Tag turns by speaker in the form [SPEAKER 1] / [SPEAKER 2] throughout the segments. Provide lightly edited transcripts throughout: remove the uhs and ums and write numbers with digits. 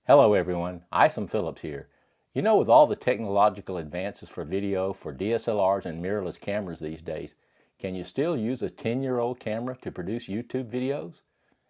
[SPEAKER 1] Hello everyone, Isom Phillips here. You know, with all the technological advances for video, for DSLRs and mirrorless cameras these days, can you still use a 10-year-old camera to produce YouTube videos?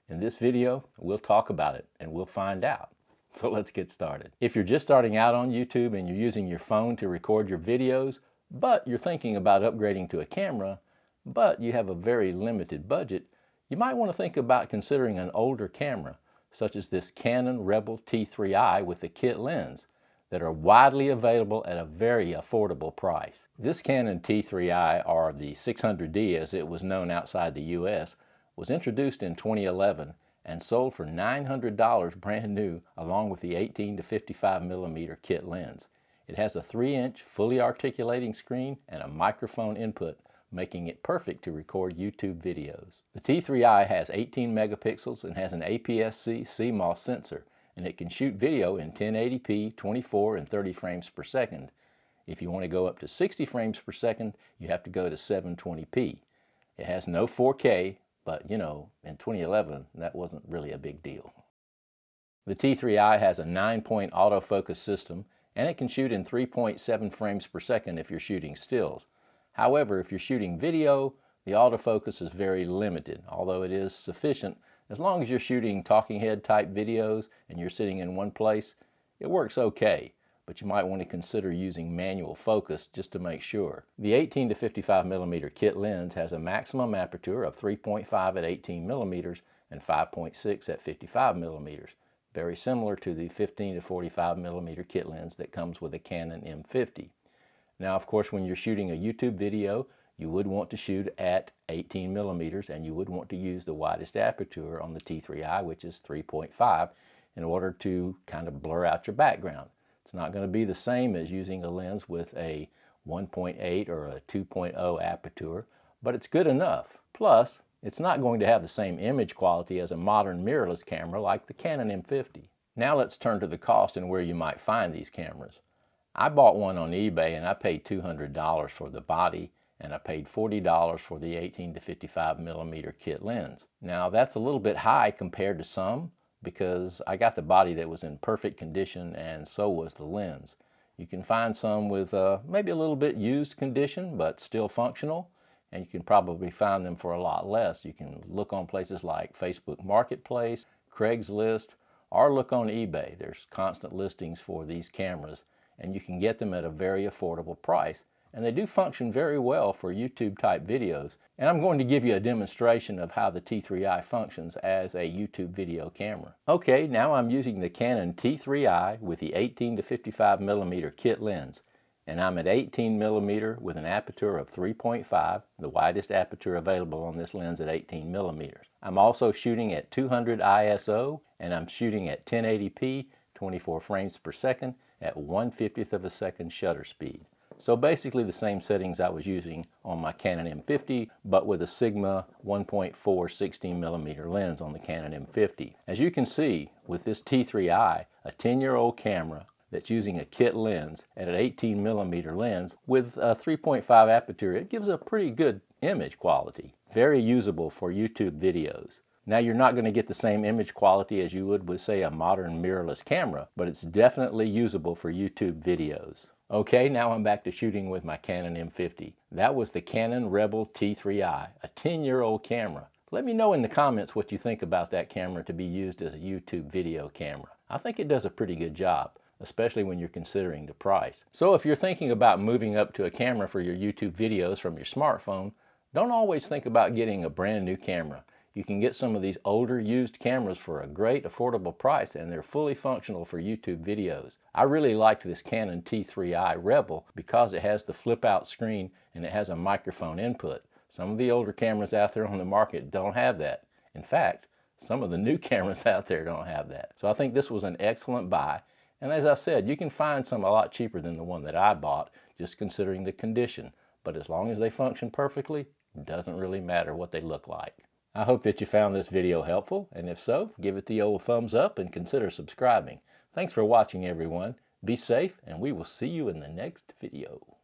[SPEAKER 1] In this video, we'll talk about it and we'll find out. So let's get started. If you're just starting out on YouTube and you're using your phone to record your videos, but you're thinking about upgrading to a camera, but you have a very limited budget, you might want to think about considering an older camera, such as this Canon Rebel T3i with the kit lens, that are widely available at a very affordable price. This Canon T3i, or the 600D as it was known outside the US, was introduced in 2011 and sold for $900 brand new along with the 18 to 55 millimeter kit lens. It has a 3-inch fully articulating screen and a microphone input, making it perfect to record YouTube videos. The T3i has 18 megapixels and has an APS-C CMOS sensor, and it can shoot video in 1080p, 24 and 30 frames per second. If you want to go up to 60 frames per second, you have to go to 720p. It has no 4K, but you know, in 2011, that wasn't really a big deal. The T3i has a 9-point autofocus system, and it can shoot in 3.7 frames per second if you're shooting stills. However, if you're shooting video, the autofocus is very limited, although it is sufficient. As long as you're shooting talking head type videos and you're sitting in one place, it works okay, but you might want to consider using manual focus just to make sure. The 18 to 55 millimeter kit lens has a maximum aperture of 3.5 at 18 millimeters and 5.6 at 55 millimeters, very similar to the 15 to 45 millimeter kit lens that comes with a Canon M50. Now, of course, when you're shooting a YouTube video, you would want to shoot at 18 millimeters and you would want to use the widest aperture on the T3i, which is 3.5, in order to kind of blur out your background. It's not going to be the same as using a lens with a 1.8 or a 2.0 aperture, but it's good enough. Plus, it's not going to have the same image quality as a modern mirrorless camera like the Canon M50. Now let's turn to the cost and where you might find these cameras. I bought one on eBay and I paid $200 for the body and I paid $40 for the 18 to 55 millimeter kit lens. Now that's a little bit high compared to some because I got the body that was in perfect condition and so was the lens. You can find some with maybe a little bit used condition but still functional, and you can probably find them for a lot less. You can look on places like Facebook Marketplace, Craigslist, or look on eBay. There's constant listings for these cameras, and you can get them at a very affordable price. And they do function very well for YouTube type videos. And I'm going to give you a demonstration of how the T3i functions as a YouTube video camera. Okay, now I'm using the Canon T3i with the 18 to 55 millimeter kit lens. And I'm at 18 millimeter with an aperture of 3.5, the widest aperture available on this lens at 18 millimeters. I'm also shooting at 200 ISO, and I'm shooting at 1080p, 24 frames per second, at 1/50th of a second shutter speed. So basically the same settings I was using on my Canon M50, but with a Sigma 1.4 16 millimeter lens on the Canon M50. As you can see, with this T3i, a 10-year-old camera that's using a kit lens and an 18 millimeter lens with a 3.5 aperture, it gives a pretty good image quality. Very usable for YouTube videos. Now, you're not going to get the same image quality as you would with, say, a modern mirrorless camera, but it's definitely usable for YouTube videos. Okay, now I'm back to shooting with my Canon M50. That was the Canon Rebel T3i, a 10-year-old camera. Let me know in the comments what you think about that camera to be used as a YouTube video camera. I think it does a pretty good job, especially when you're considering the price. So if you're thinking about moving up to a camera for your YouTube videos from your smartphone, don't always think about getting a brand new camera. You can get some of these older used cameras for a great affordable price, and they're fully functional for YouTube videos. I really liked this Canon T3i Rebel because it has the flip out screen and it has a microphone input. Some of the older cameras out there on the market don't have that. In fact, some of the new cameras out there don't have that. So I think this was an excellent buy. And as I said, you can find some a lot cheaper than the one that I bought, just considering the condition. But as long as they function perfectly, it doesn't really matter what they look like. I hope that you found this video helpful, and if so, give it the old thumbs up and consider subscribing. Thanks for watching, everyone. Be safe, and we will see you in the next video.